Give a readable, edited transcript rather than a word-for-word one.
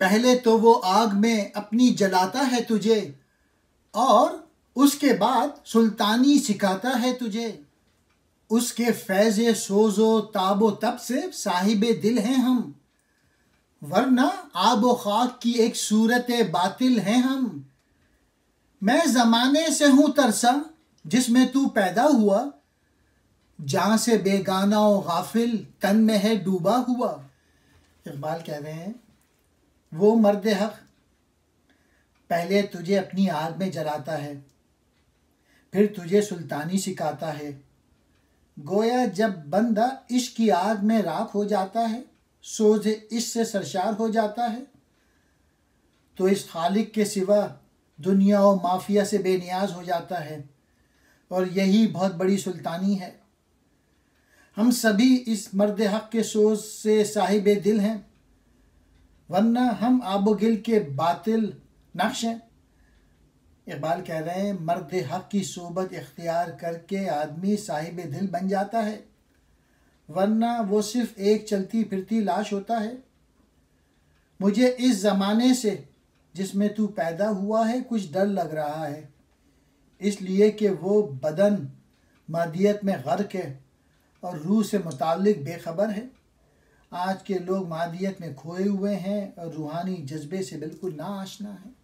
पहले तो वो आग में अपनी जलाता है तुझे और उसके बाद सुल्तानी सिखाता है तुझे। उसके फैज़े सोज़ो ताबो तब से साहिबे दिल हैं हम, वरना आबो खाक की एक सूरत बातिल हैं हम। मैं ज़माने से हूँ तरसा जिसमें तू पैदा हुआ, जहाँ से बेगाना और गाफिल तन में है डूबा हुआ। इकबाल कह रहे हैं वो मर्द हक पहले तुझे अपनी आग में जलाता है, फिर तुझे सुल्तानी सिखाता है। गोया जब बंदा इश्क की आग में राख हो जाता है, सोज़ इश्क से सरशार हो जाता है, तो इस खालिक के सिवा दुनिया और माफिया से बेनियाज हो जाता है। और यही बहुत बड़ी सुल्तानी है। हम सभी इस मर्द हक के सोज़ से साहिबे दिल हैं, वरना हम आबोगिल के बातिल नक्श हैं। इकबाल कह रहे हैं मर्द हक की सोबत इख्तियार करके आदमी साहिब दिल बन जाता है, वरना वो सिर्फ एक चलती फिरती लाश होता है। मुझे इस ज़माने से जिसमें तू पैदा हुआ है कुछ डर लग रहा है, इसलिए कि वो बदन मादियत में गर्क है और रूह से मुताल्लिक बेखबर है। आज के लोग मादियत में खोए हुए हैं और रूहानी जज्बे से बिल्कुल ना आशना है।